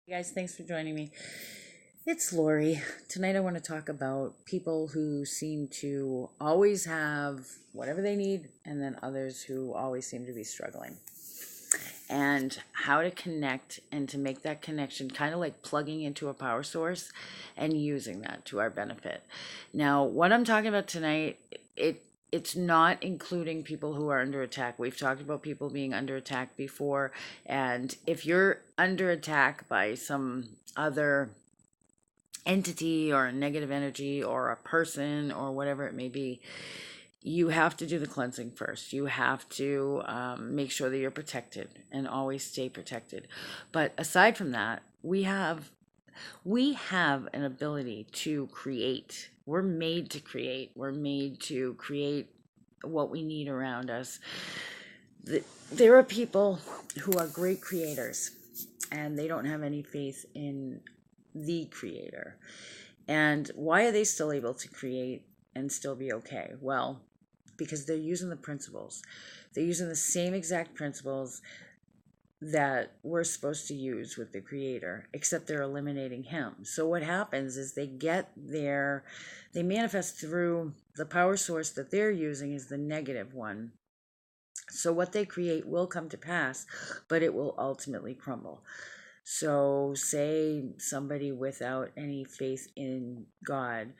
Hey guys, thanks for joining me. It's Lori. Tonight I want to talk about people who seem to always have whatever they need, and then others who always seem to be struggling. And how to connect and to make that connection kind of like plugging into a power source and using that to our benefit. Now, what I'm talking about tonight, it's not including people who are under attack. We've talked about people being under attack before, and if you're under attack by some other entity or a negative energy or a person or whatever it may be, you have to do the cleansing first. You have to make sure that you're protected and always stay protected. But aside from that, we have an ability to create. We're made to create. We're made to create what we need around us. There are people who are great creators and they don't have any faith in the creator. And why are they still able to create and still be okay? Well, because they're using the principles. They're using the same exact principles that we're supposed to use with the creator, except they're eliminating him. So what happens is they manifest through the power source that they're using is the negative one. So what they create will come to pass, but it will ultimately crumble. So, say somebody without any faith in God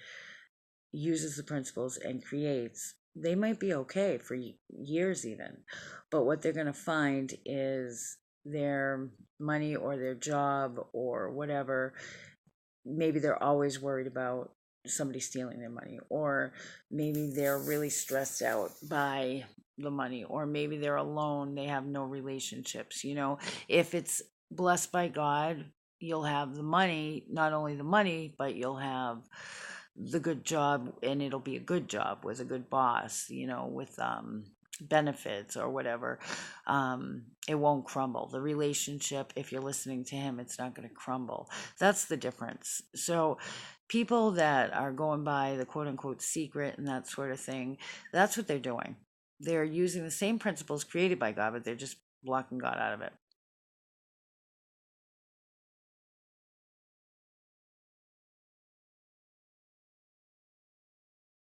uses the principles and creates, they might be okay for years even. But what they're going to find is their money or their job or whatever, maybe they're always worried about somebody stealing their money, or maybe they're really stressed out by the money, or maybe they're alone, they have no relationships. If it's blessed by God, you'll have the money, not only the money, but you'll have the good job, and it'll be a good job with a good boss, with benefits or whatever. It won't crumble. The relationship, if you're listening to him, it's not going to crumble. That's the difference. So people that are going by the quote unquote secret and that sort of thing, that's what they're doing. They're using the same principles created by God, but they're just blocking God out of it.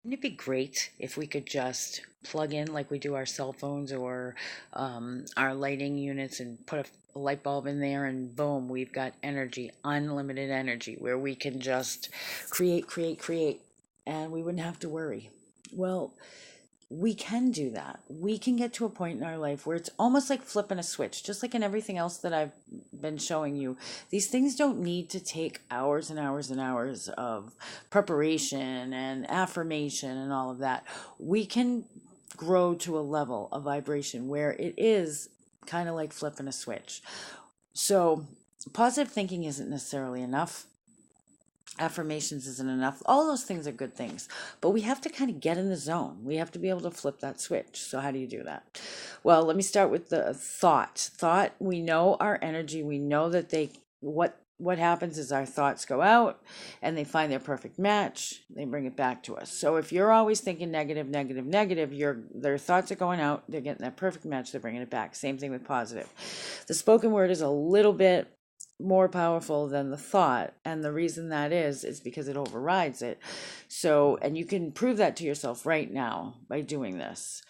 Wouldn't it be great if we could just plug in like we do our cell phones or our lighting units and put a light bulb in there, and boom, we've got energy, unlimited energy, where we can just create, create, create, and we wouldn't have to worry. Well, we can do that. We can get to a point in our life where it's almost like flipping a switch, just like in everything else that I've been showing you. These things don't need to take hours and hours and hours of preparation and affirmation and all of that. We can grow to a level of vibration where it is kind of like flipping a switch. So, positive thinking isn't necessarily enough. Affirmations isn't enough. All those things are good things, but we have to kind of get in the zone. We have to be able to flip that switch. So how do you do that? Well, let me start with the thought. We know our energy. We know that what happens is our thoughts go out and they find their perfect match. They bring it back to us. So if you're always thinking negative, negative, negative, their thoughts are going out, they're getting that perfect match, they're bringing it back. Same thing with positive. The spoken word is a little bit more powerful than the thought, and the reason that is because it overrides it. So, and you can prove that to yourself right now by doing this.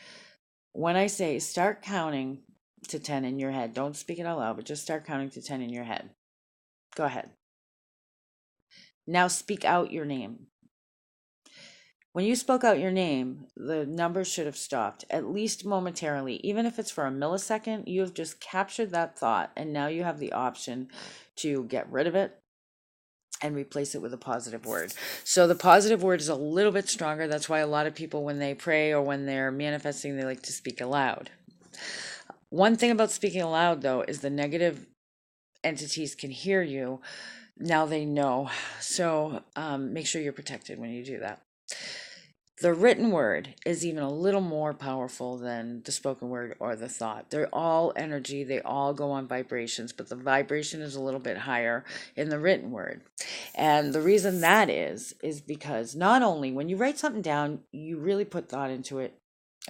When I say start counting to 10 in your head, don't speak it out loud, but just start counting to 10 in your head. Go ahead. Now speak out your name. When you spoke out your name, the number should have stopped, at least momentarily. Even if it's for a millisecond, you have just captured that thought, and now you have the option to get rid of it and replace it with a positive word. So the positive word is a little bit stronger. That's why a lot of people, when they pray or when they're manifesting, they like to speak aloud. One thing about speaking aloud, though, is the negative entities can hear you. Now they know. So make sure you're protected when you do that. The written word is even a little more powerful than the spoken word or the thought. They're all energy, they all go on vibrations, but the vibration is a little bit higher in the written word. And the reason that is because not only when you write something down, you really put thought into it,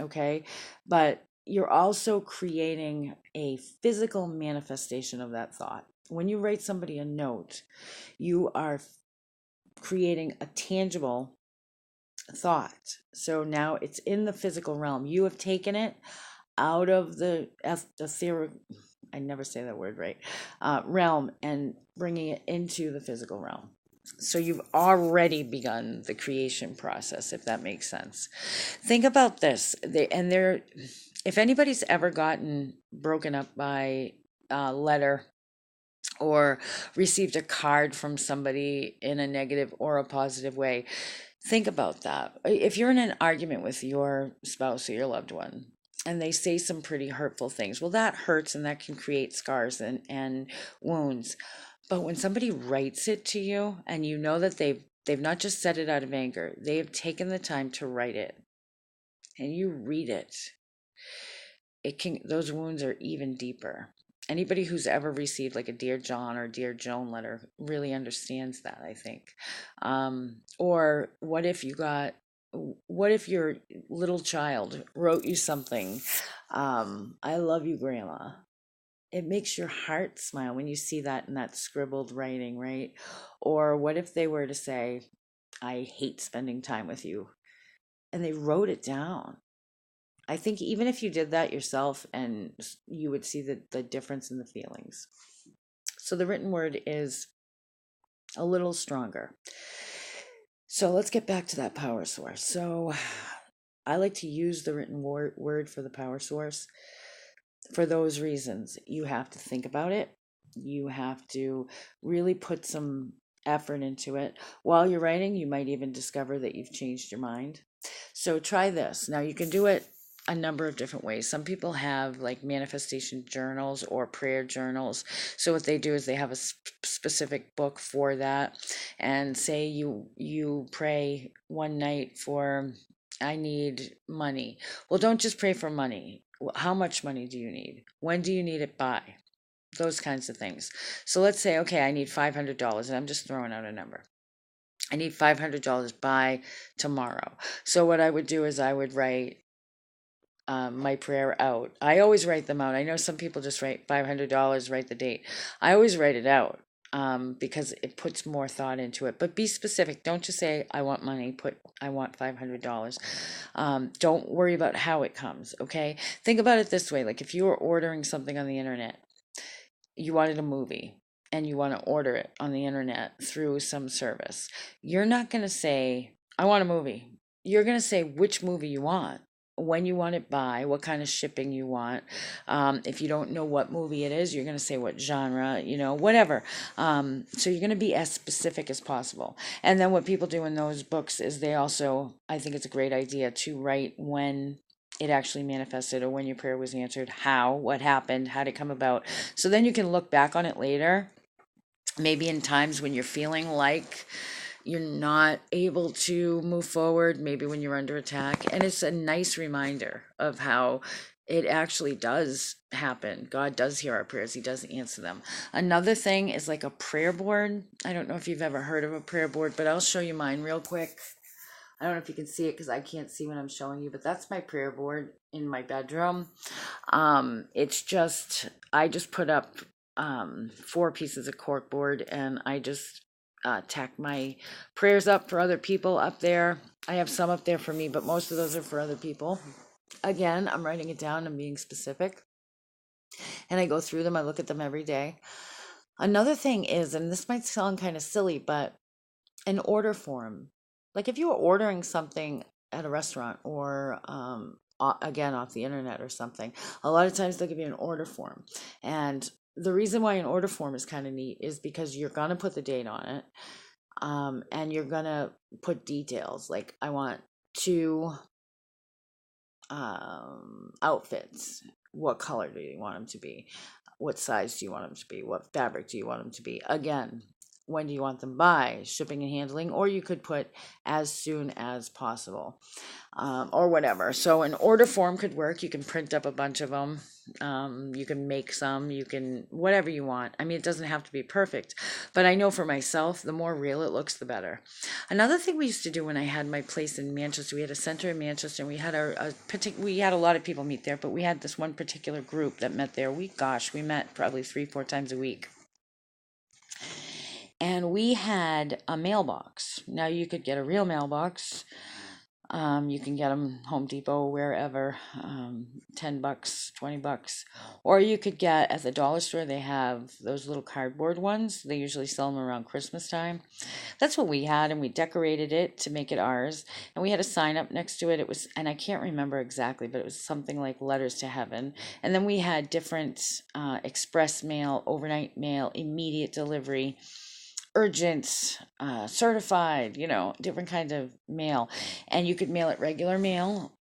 okay? But you're also creating a physical manifestation of that thought. When you write somebody a note, you are creating a tangible thought. So now it's in the physical realm. You have taken it out of the etheric, I never say that word right, realm, and bringing it into the physical realm. So you've already begun the creation process, if that makes sense. Think about this. If anybody's ever gotten broken up by a letter or received a card from somebody in a negative or a positive way, think about that. If you're in an argument with your spouse or your loved one, and they say some pretty hurtful things, well, that hurts and that can create scars and wounds. But when somebody writes it to you and you know that they've not just said it out of anger, they have taken the time to write it, and you read it, it can, those wounds are even deeper. Anybody who's ever received like a Dear John or Dear Joan letter really understands that, I think. Or what if your little child wrote you something, I love you, Grandma? It makes your heart smile when you see that in that scribbled writing, right? Or what if they were to say, I hate spending time with you, and they wrote it down? I think even if you did that yourself, and you would see the difference in the feelings. So the written word is a little stronger. So let's get back to that power source. So I like to use the written word for the power source for those reasons. You have to think about it. You have to really put some effort into it. While you're writing, you might even discover that you've changed your mind. So try this. Now you can do it a number of different ways. Some people have like manifestation journals or prayer journals. So what they do is they have a specific book for that, and say you pray one night for, I need money. Well, don't just pray for money. How much money do you need? When do you need it by? Those kinds of things. So let's say, okay, I need $500, and I'm just throwing out a number. I need $500 by tomorrow. So what I would do is I would write my prayer out. I always write them out. I know some people just write $500, write the date. I always write it out, because it puts more thought into it. But be specific. Don't just say, I want money. Put, I want $500. Don't worry about how it comes, okay? Think about it this way. Like if you were ordering something on the internet, you wanted a movie, and you want to order it on the internet through some service. You're not going to say, I want a movie. You're going to say which movie you want, when you want it by, what kind of shipping you want. If you don't know what movie it is, you're going to say what genre, whatever. So you're going to be as specific as possible. And then what people do in those books is they also, I think it's a great idea to write when it actually manifested, or when your prayer was answered, how, what happened, how did it come about. So then you can look back on it later, maybe in times when you're feeling like you're not able to move forward, maybe when you're under attack. And it's a nice reminder of how it actually does happen. God does hear our prayers, He does answer them. Another thing is like a prayer board. I don't know if you've ever heard of a prayer board, but I'll show you mine real quick. I don't know if you can see it because I can't see when I'm showing you, but that's my prayer board in my bedroom. It's just, I just put up 4 pieces of cork board, and I just tack my prayers up for other people up there. I have some up there for me, but most of those are for other people. Again, I'm writing it down and being specific, and I go through them. I look at them every day. Another thing is, and this might sound kind of silly, but an order form. Like if you were ordering something at a restaurant, or again off the internet or something, a lot of times they'll give you an order form. And the reason why an order form is kind of neat is because you're going to put the date on it, and you're going to put details like, I want 2 outfits. What color do you want them to be? What size do you want them to be? What fabric do you want them to be? Again, when do you want them by? Shipping and handling, or you could put as soon as possible, or whatever. So an order form could work. You can print up a bunch of them. You can make some. You can, whatever you want. I mean, it doesn't have to be perfect, but I know for myself, the more real it looks, the better. Another thing we used to do when I had my place in Manchester, we had a center in Manchester, and we had we had a lot of people meet there, but we had this one particular group that met there. We met probably 3-4 times a week. and we had a mailbox. Now you could get a real mailbox. You can get them Home Depot, wherever, $10, $20, or you could get at the dollar store. They have those little cardboard ones. They usually sell them around Christmas time. That's what we had, and we decorated it to make it ours. And we had a sign up next to it. It was, and I can't remember exactly, but it was something like Letters to Heaven. And then we had different express mail, overnight mail, immediate delivery, urgent, certified, different kinds of mail. And you could mail it regular mail,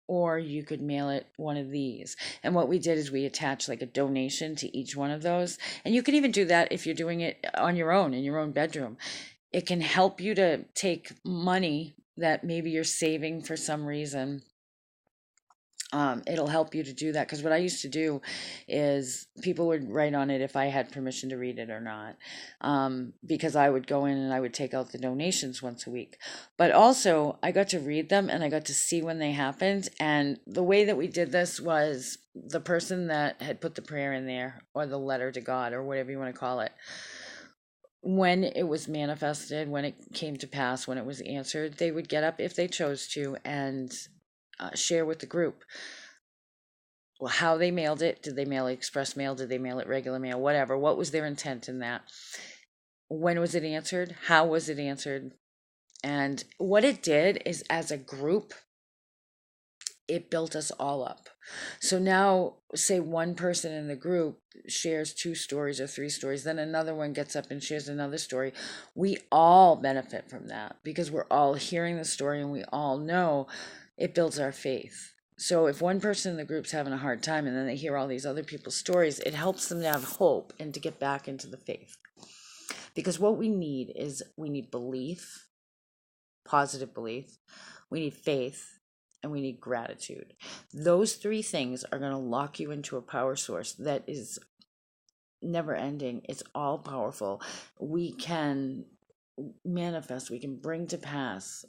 or you could mail it one of these. And what we did is we attached like a donation to each one of those. And you can even do that if you're doing it on your own in your own bedroom. It can help you to take money that maybe you're saving for some reason. It'll help you to do that, because what I used to do is people would write on it if I had permission to read it or not, because I would go in and I would take out the donations once a week. But also, I got to read them and I got to see when they happened. And the way that we did this was the person that had put the prayer in there, or the letter to God, or whatever you want to call it, when it was manifested, when it came to pass, when it was answered, they would get up if they chose to and share with the group. Well, how they mailed it. Did they mail it express mail? Did they mail it regular mail? Whatever. What was their intent in that? When was it answered? How was it answered? And what it did is, as a group, it built us all up. So now, say one person in the group shares 2 stories or 3 stories, then another one gets up and shares another story. We all benefit from that because we're all hearing the story and we all know it builds our faith. So if one person in the group's having a hard time and then they hear all these other people's stories, it helps them to have hope and to get back into the faith. Because what we need is, we need belief, positive belief, we need faith, and we need gratitude. Those 3 things are going to lock you into a power source that is never ending. It's all powerful. We can manifest, we can bring to pass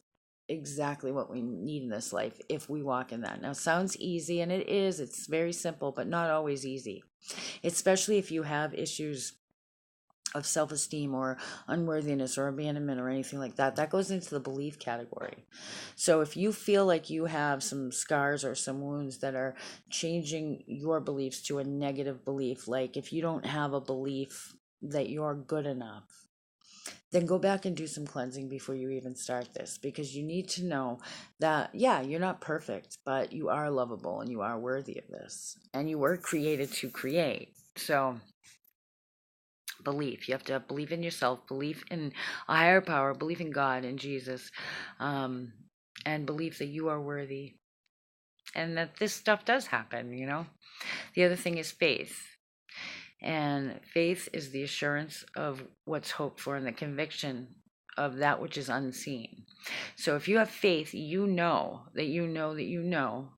exactly what we need in this life if we walk in that. Now, sounds easy, and it is. It's very simple, but not always easy, especially if you have issues of self-esteem or unworthiness or abandonment or anything like that. That goes into the belief category. So if you feel like you have some scars or some wounds that are changing your beliefs to a negative belief, like if you don't have a belief that you're good enough, then go back and do some cleansing before you even start this, because you need to know that, yeah, you're not perfect, but you are lovable and you are worthy of this, and you were created to create. So belief, you have to believe in yourself, believe in a higher power, believe in God and Jesus, and believe that you are worthy and that this stuff does happen. The other thing is faith. And faith is the assurance of what's hoped for and the conviction of that which is unseen. So if you have faith, you know that you know that you know,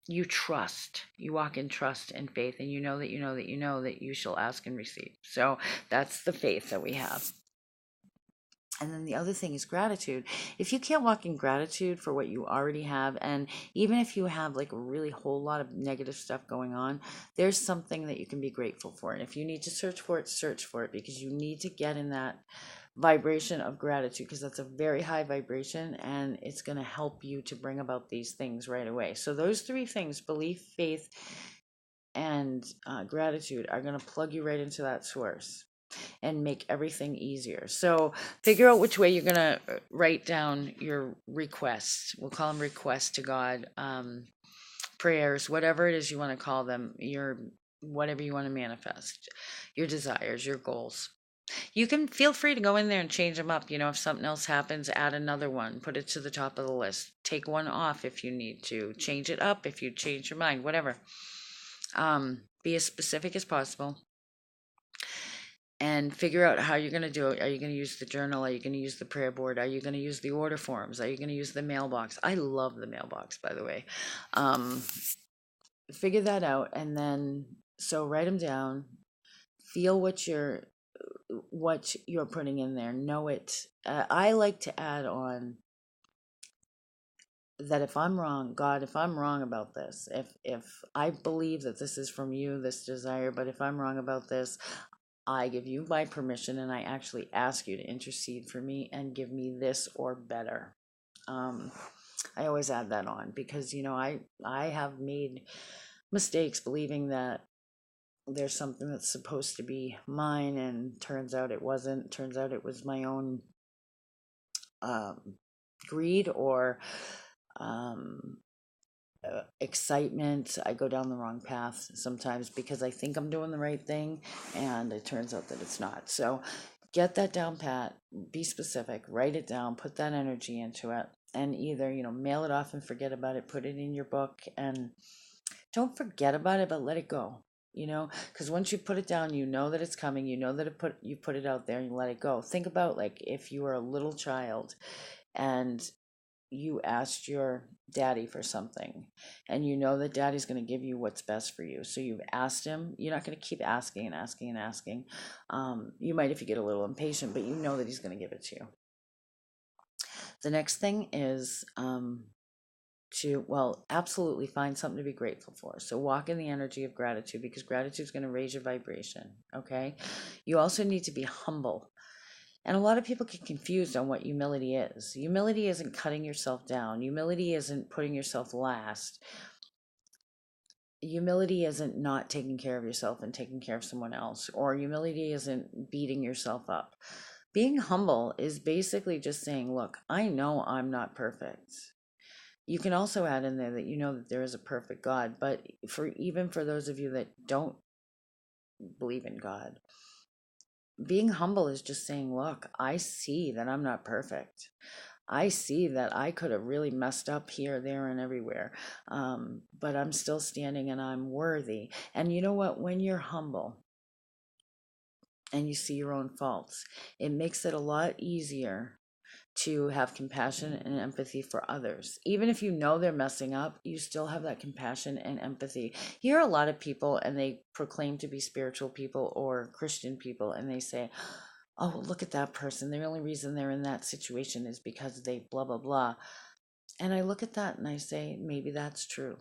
you trust, you walk in trust and faith, and you know that you know that you know that you shall ask and receive. So that's the faith that we have. And then the other thing is gratitude. If you can't walk in gratitude for what you already have, and even if you have like a really whole lot of negative stuff going on, there's something that you can be grateful for. And if you need to search for it, because you need to get in that vibration of gratitude, because that's a very high vibration and it's going to help you to bring about these things right away. So those 3 things, belief, faith, and gratitude, are going to plug you right into that source and make everything easier. So figure out which way you're going to write down your requests. We'll call them requests to God, prayers, whatever it is you want to call them, your whatever you want to manifest, your desires, your goals. You can feel free to go in there and change them up. If something else happens, add another one, put it to the top of the list, take one off if you need to, change it up if you change your mind, whatever. Be as specific as possible and figure out how you're going to do it. Are you going to use the journal? Are you going to use the prayer board? Are you going to use the order forms? Are you going to use the mailbox? I love the mailbox, by the way. Figure that out, and then so write them down. Feel what you're putting in there. Know it. I like to add on that if I'm wrong, God, if I'm wrong about this, if I believe that this is from you, this desire, but if I'm wrong about this, I give you my permission and I actually ask you to intercede for me and give me this or better. Um, I always add that on because, I have made mistakes believing that there's something that's supposed to be mine and turns out it wasn't. Turns out it was my own um, greed or um, excitement. I go down the wrong path sometimes because I think I'm doing the right thing and it turns out that it's not. So get that down pat, be specific, write it down, put that energy into it, and either, mail it off and forget about it, put it in your book, and don't forget about it, but let it go. Because once you put it down, you know that it's coming. You know that you put it out there and you let it go. Think about like if you were a little child and you asked your daddy for something and you know that daddy's going to give you what's best for you. So you've asked him. You're not going to keep asking and asking and asking. You might if you get a little impatient, but you know that he's going to give it to you. The next thing is absolutely find something to be grateful for. So walk in the energy of gratitude because gratitude is going to raise your vibration. Okay. You also need to be humble. And a lot of people get confused on what humility is. Humility isn't cutting yourself down. Humility isn't putting yourself last. Humility isn't not taking care of yourself and taking care of someone else. Or humility isn't beating yourself up. Being humble is basically just saying, look, I know I'm not perfect. You can also add in there that you know that there is a perfect God, but even for those of you that don't believe in God, being humble is just saying, look, I see that I'm not perfect. I see that I could have really messed up here, there, and everywhere. But I'm still standing and I'm worthy. And you know what? When you're humble and you see your own faults, it makes it a lot easier to have compassion and empathy for others. Even if you know they're messing up, you still have that compassion and empathy. You hear a lot of people and they proclaim to be spiritual people or Christian people and they say, oh, look at that person. The only reason they're in that situation is because they blah, blah, blah. And I look at that and I say, maybe that's true.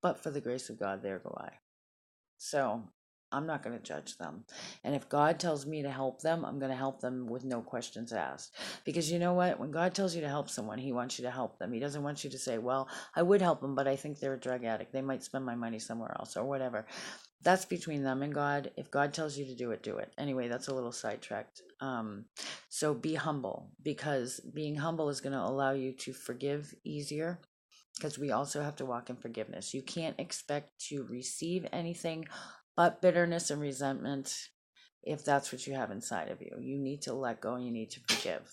But for the grace of God, there go I. So I'm not going to judge them. And if God tells me to help them, I'm going to help them with no questions asked. Because you know what? When God tells you to help someone, He wants you to help them. He doesn't want you to say, well, I would help them, but I think they're a drug addict. They might spend my money somewhere else or whatever. That's between them and God. If God tells you to do it, do it. Anyway, that's a little sidetracked. So be humble because being humble is going to allow you to forgive easier because we also have to walk in forgiveness. You can't expect to receive anything but bitterness and resentment if that's what you have inside of you. You need to let go and you need to forgive.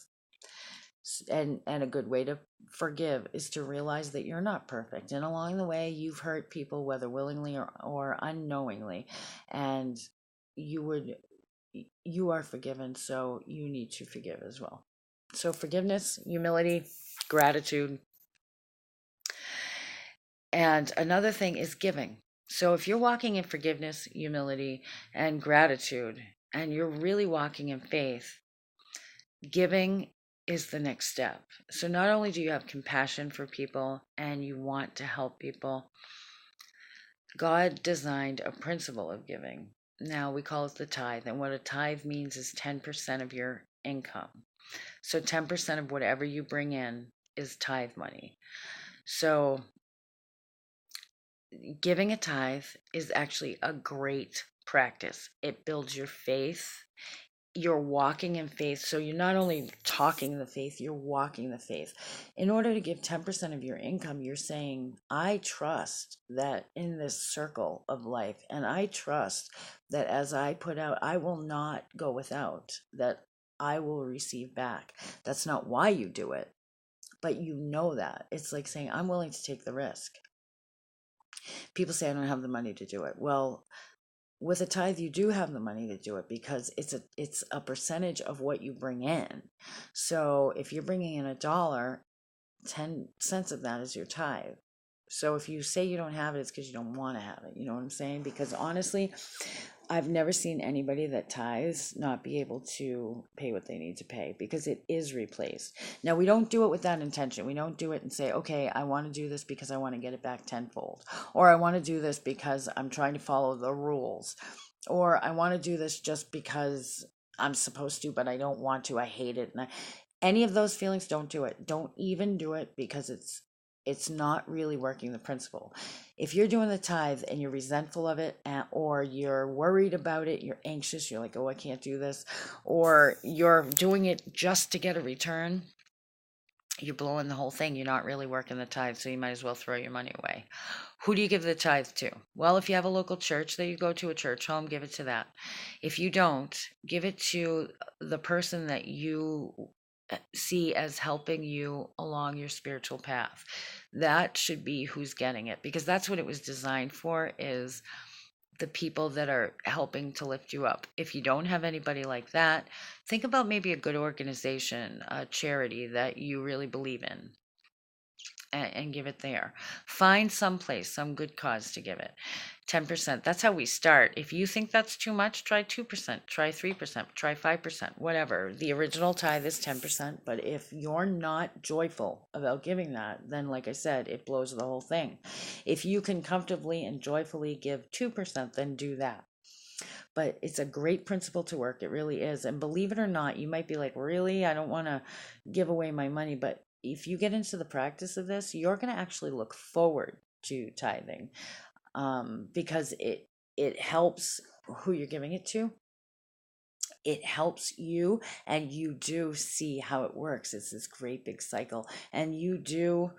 And a good way to forgive is to realize that you're not perfect. And along the way, you've hurt people, whether willingly or unknowingly. And you are forgiven, so you need to forgive as well. So forgiveness, humility, gratitude, and another thing is giving. So if you're walking in forgiveness, humility, and gratitude, and you're really walking in faith, giving is the next step. So not only do you have compassion for people and you want to help people, God designed a principle of giving. Now we call it the tithe. And what a tithe means is 10% of your income. So 10% of whatever you bring in is tithe money. So giving a tithe is actually a great practice. It builds your faith. You're walking in faith. So you're not only talking the faith, you're walking the faith. In order to give 10% of your income, you're saying, I trust that in this circle of life, and I trust that as I put out, I will not go without, that I will receive back. That's not why you do it, but you know that. It's like saying, I'm willing to take the risk. People say I don't have the money to do it. Well, with a tithe, you do have the money to do it because it's a percentage of what you bring in. So if you're bringing in $1, 10 cents of that is your tithe. So if you say you don't have it, it's because you don't want to have it. You know what I'm saying? Because honestly, I've never seen anybody that tithes not be able to pay what they need to pay because it is replaced. Now, we don't do it with that intention. We don't do it and say, okay, I want to do this because I want to get it back tenfold, or I want to do this because I'm trying to follow the rules. or I want to do this just because I'm supposed to, but I don't want to. I hate it. Any of those feelings, don't do it. Don't even do it, because it's not really working the principle. If you're doing the tithe and you're resentful of it, or you're worried about it, you're anxious, you're like, oh, I can't do this, or you're doing it just to get a return, you're blowing the whole thing. You're not really working the tithe, so you might as well throw your money away. Who do you give the tithe to? Well, if you have a local church that you go to, a church home, give it to that. If you don't, give it to the person that you see as helping you along your spiritual path. That should be who's getting it, because that's what it was designed for, is the people that are helping to lift you up. If you don't have anybody like that, think about maybe a good organization, a charity that you really believe in, and give it there. Find some place, some good cause to give it. 10%. That's how we start. If you think that's too much, try 2%, try 3%, try 5%, whatever. The original tithe is 10%, but if you're not joyful about giving that, then like I said, it blows the whole thing. If you can comfortably and joyfully give 2%, then do that. But it's a great principle to work. It really is. And believe it or not, you might be like, really? I don't want to give away my money. But if you get into the practice of this, you're going to actually look forward to tithing, because it helps who you're giving it to. It helps you, and you do see how it works. It's this great big cycle, and you do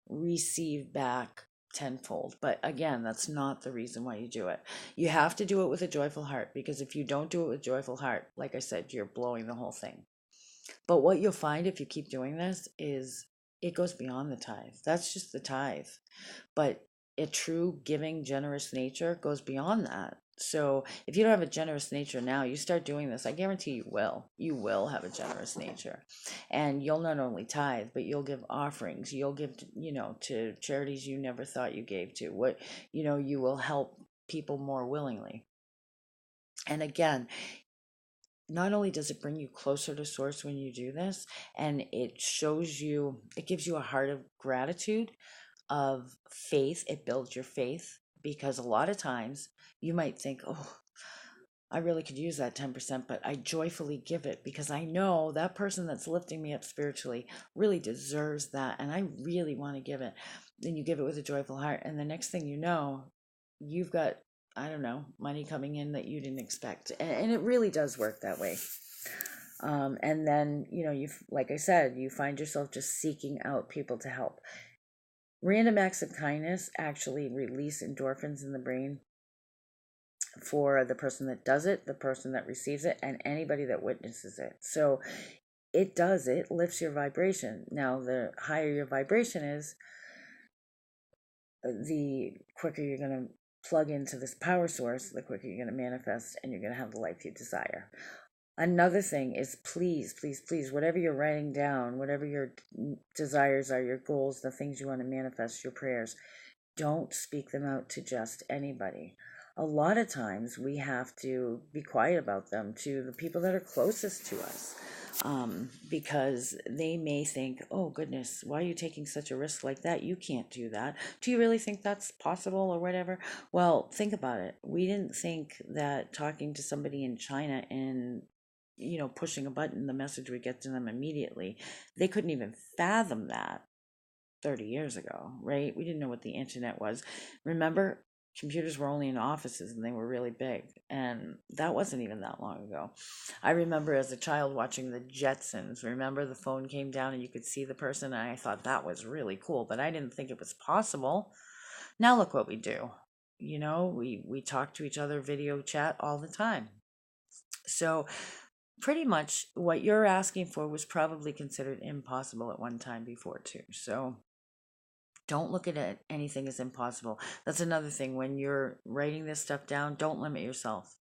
receive back tenfold. But again, that's not the reason why you do it. You have to do it with a joyful heart, because if you don't do it with joyful heart, like I said, you're blowing the whole thing. But what you'll find if you keep doing this is it goes beyond the tithe. That's just the tithe. But a true giving, generous nature goes beyond that. So if you don't have a generous nature now, you start doing this, I guarantee you will. You will have a generous nature. And you'll not only tithe, but you'll give offerings. You'll give, to charities you never thought you gave to. You will help people more willingly. And again, not only does it bring you closer to source when you do this, and it gives you a heart of gratitude, of faith. It builds your faith, because a lot of times you might think, oh, I really could use that 10%, but I joyfully give it because I know that person that's lifting me up spiritually really deserves that, and I really want to give it. Then you give it with a joyful heart, and the next thing you know, you've got, I don't know, money coming in that you didn't expect. And it really does work that way. And then, like I said, you find yourself just seeking out people to help. Random acts of kindness actually release endorphins in the brain for the person that does it, the person that receives it, and anybody that witnesses it. So it lifts your vibration. Now, the higher your vibration is, the quicker you're going to plug into this power source, the quicker you're going to manifest, and you're going to have the life you desire. Another thing is, please, please, please, whatever you're writing down, whatever your desires are, your goals, the things you want to manifest, your prayers, don't speak them out to just anybody. A lot of times we have to be quiet about them to the people that are closest to us, because they may think, oh goodness, why are you taking such a risk like that? You can't do that. Do you really think that's possible, or whatever? Well, think about it. We didn't think that talking to somebody in China and pushing a button, the message would get to them immediately. They couldn't even fathom that 30 years ago, right? We didn't know what the internet was. Remember, computers were only in offices and they were really big. And that wasn't even that long ago. I remember as a child watching the Jetsons. Remember, the phone came down and you could see the person, and I thought that was really cool, but I didn't think it was possible. Now look what we do. We talk to each other, video chat all the time. So pretty much what you're asking for was probably considered impossible at one time before too. So don't look at anything as impossible. That's another thing. When you're writing this stuff down, don't limit yourself.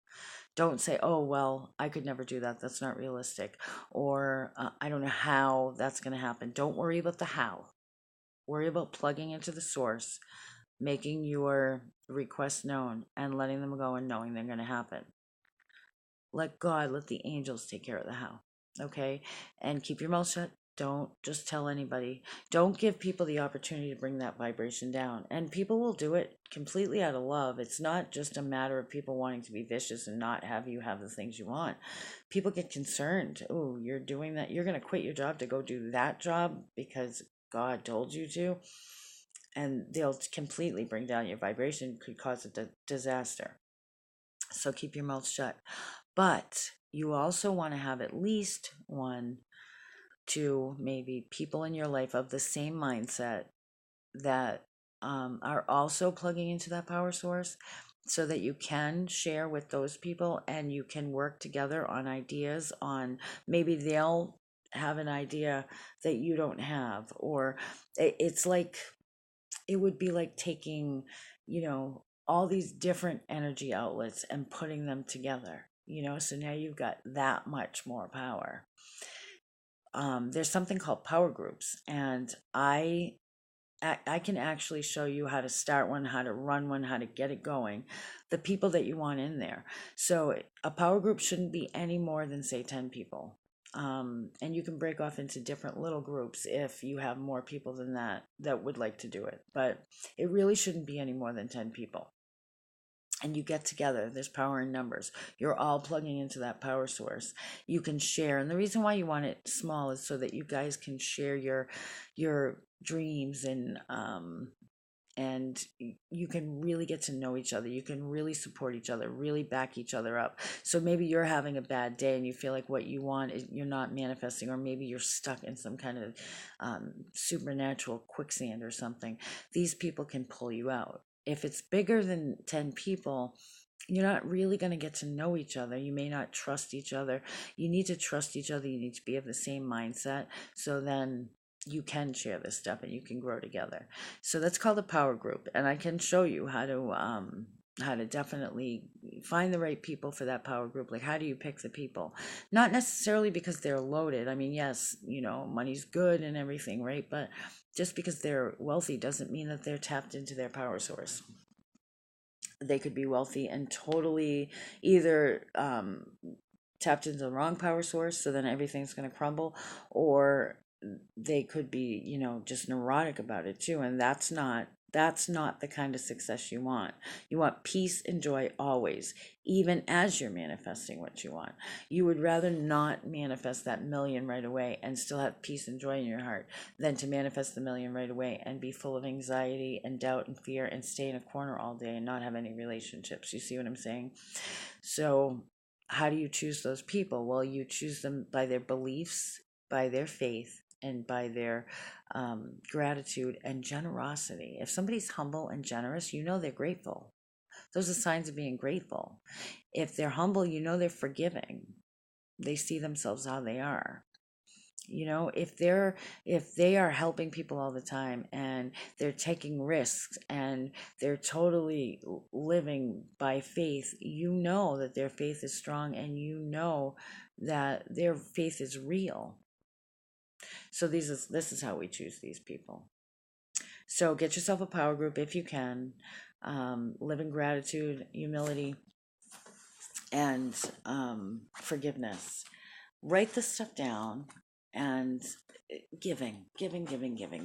Don't say, oh, well, I could never do that. That's not realistic. Or I don't know how that's going to happen. Don't worry about the how. Worry about plugging into the source, making your request known, and letting them go and knowing they're going to happen. Let God, let the angels take care of the how. Okay? And keep your mouth shut. Don't just tell anybody. Don't give people the opportunity to bring that vibration down. And people will do it completely out of love. It's not just a matter of people wanting to be vicious and not have you have the things you want. People get concerned. Oh, you're doing that. You're going to quit your job to go do that job because God told you to. And they'll completely bring down your vibration, could cause a disaster. So keep your mouth shut. But you also want to have at least one, two, maybe people in your life of the same mindset that are also plugging into that power source so that you can share with those people and you can work together on ideas on maybe they'll have an idea that you don't have, or it's like it would be like taking, all these different energy outlets and putting them together, so now you've got that much more power. There's something called power groups, and I can actually show you how to start one, how to run one, how to get it going, the people that you want in there. So a power group shouldn't be any more than, say, 10 people. And you can break off into different little groups if you have more people than that would like to do it. But it really shouldn't be any more than 10 people. And you get together, there's power in numbers, you're all plugging into that power source, you can share. And the reason why you want it small is so that you guys can share your dreams, and you can really get to know each other, you can really support each other, really back each other up. So maybe you're having a bad day and you feel like what you want is you're not manifesting, or maybe you're stuck in some kind of supernatural quicksand or something. These people can pull you out. If it's bigger than 10 people, you're not really going to get to know each other. You may not trust each other. You need to trust each other. You need to be of the same mindset. So then you can share this stuff and you can grow together. So that's called a power group. And I can show you how to definitely find the right people for that power group. Like, how do you pick the people? Not necessarily because they're loaded. I mean, yes, money's good and everything, right? But just because they're wealthy doesn't mean that they're tapped into their power source. They could be wealthy and totally either tapped into the wrong power source, so then everything's going to crumble, or they could be, just neurotic about it too, and that's not the kind of success you want. You want peace and joy always, even as you're manifesting what you want. You would rather not manifest that million right away and still have peace and joy in your heart than to manifest the million right away and be full of anxiety and doubt and fear and stay in a corner all day and not have any relationships. You see what I'm saying? So how do you choose those people? Well, you choose them by their beliefs, by their faith, and by their gratitude and generosity. If somebody's humble and generous, they're grateful. Those are signs of being grateful. If they're humble, they're forgiving. They see themselves how they are. If they are helping people all the time and they're taking risks and they're totally living by faith, that their faith is strong, and that their faith is real. So this is how we choose these people. So get yourself a power group if you can. Live in gratitude, humility, and forgiveness. Write this stuff down, and giving.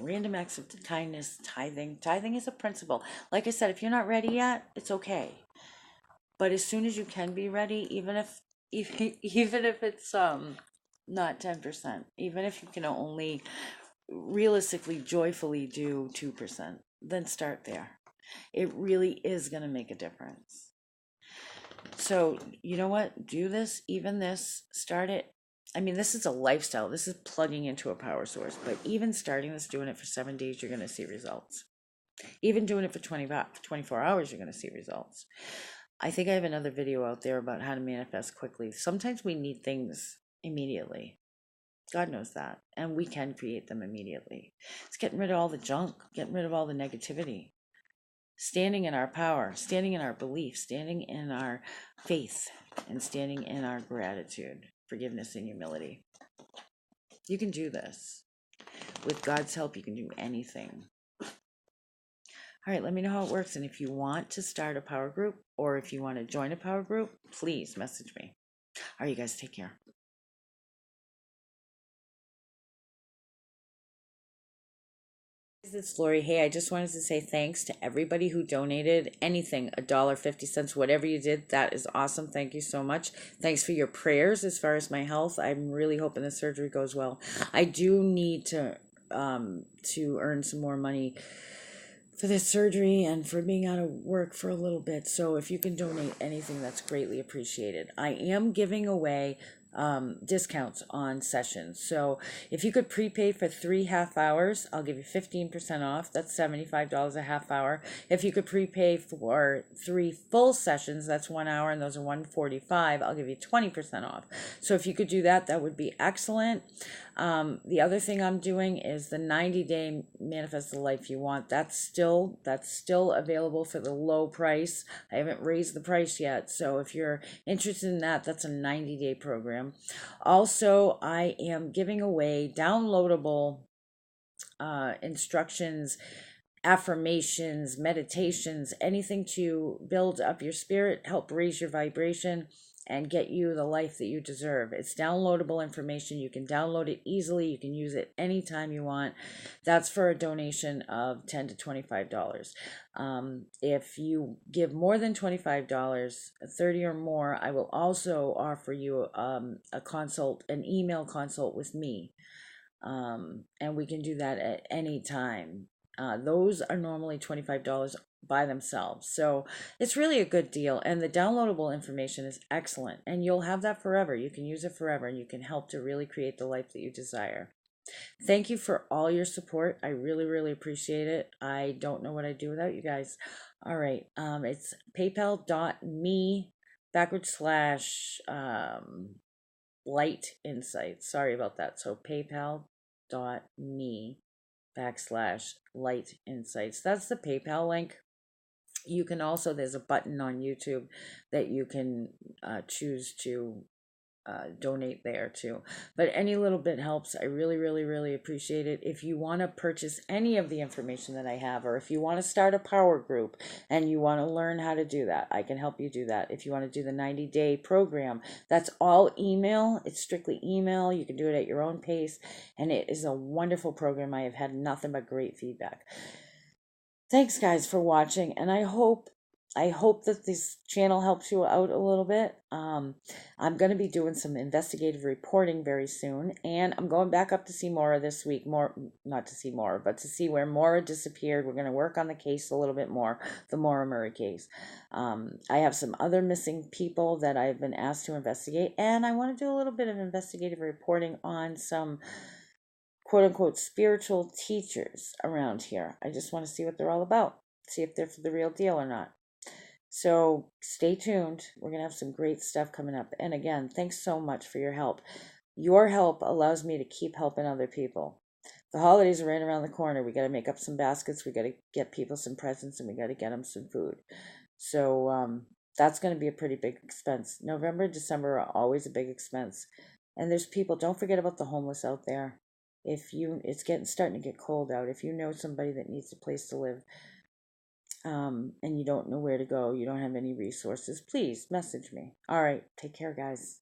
Random acts of kindness, tithing. Tithing is a principle. Like I said, if you're not ready yet, it's okay. But as soon as you can be ready, even if it's not 10%, even if you can only realistically joyfully do 2%, then start there. It really is going to make a difference. So, you know what? Do this, even this, start it. I mean, this is a lifestyle. This is plugging into a power source. But even starting this, doing it for 7 days, you're going to see results. Even doing it for 24 hours, you're going to see results. I think I have another video out there about how to manifest quickly. Sometimes we need things immediately. God knows that. And we can create them immediately. It's getting rid of all the junk, getting rid of all the negativity, standing in our power, standing in our belief, standing in our faith, and standing in our gratitude, forgiveness, and humility. You can do this. With God's help, you can do anything. All right, let me know how it works. And if you want to start a power group, or if you want to join a power group, please message me. All right, you guys, take care. It's Lori. Hey, I just wanted to say thanks to everybody who donated anything, a dollar, 50 cents, whatever you did. That is awesome. Thank you so much. Thanks for your prayers as far as my health. I'm really hoping the surgery goes well. I do need to earn some more money for this surgery and for being out of work for a little bit. So if you can donate anything, that's greatly appreciated. I am giving away discounts on sessions. So if you could prepay for 3 half hours, I'll give you 15% off. That's $75 a half hour. If you could prepay for 3 full sessions, that's 1 hour, and those are 145. I'll give you 20% off. So if you could do that, that would be excellent. The other thing I'm doing is the 90-day Manifest the Life You Want. That's still available for the low price. I haven't raised the price yet. So if you're interested in that, that's a 90-day program. Also, I am giving away downloadable instructions, affirmations, meditations, anything to build up your spirit, help raise your vibration, and get you the life that you deserve. It's downloadable information. You can download it easily. You can use it anytime you want. That's for a donation of $10 to $25. If you give more than $25, 30 or more, I will also offer you a consult, an email consult with me. And we can do that at any time. Those are normally $25 by themselves. So it's really a good deal. And the downloadable information is excellent. And you'll have that forever. You can use it forever and you can help to really create the life that you desire. Thank you for all your support. I really, really appreciate it. I don't know what I'd do without you guys. All right. It's paypal.me / light insights. Sorry about that. So paypal.me / light insights. That's the PayPal link. You can also, there's a button on YouTube that you can choose to donate there too. But any little bit helps. I really, really, really appreciate it. If you want to purchase any of the information that I have, or if you want to start a power group and you want to learn how to do that, I can help you do that. If you want to do the 90-day program, that's all email. It's strictly email. You can do it at your own pace, and it is a wonderful program. I have had nothing but great feedback. Thanks guys for watching, and I hope that this channel helps you out a little bit. I'm going to be doing some investigative reporting very soon, and I'm going back up to see Maura this week. More, not to see Maura, but to see where Maura disappeared. We're going to work on the case a little bit more, the Maura Murray case. I have some other missing people that I've been asked to investigate, and I want to do a little bit of investigative reporting on some quote unquote spiritual teachers around here. I just want to see what they're all about, see if they're the real deal or not. So stay tuned. We're going to have some great stuff coming up. And again, thanks so much for your help. Your help allows me to keep helping other people. The holidays are right around the corner. We got to make up some baskets. We got to get people some presents, and we got to get them some food. So that's going to be a pretty big expense. November and December are always a big expense. And there's people, don't forget about the homeless out there. It's starting to get cold out. If you know somebody that needs a place to live, and you don't know where to go, you don't have any resources, please message me. All right, take care, guys.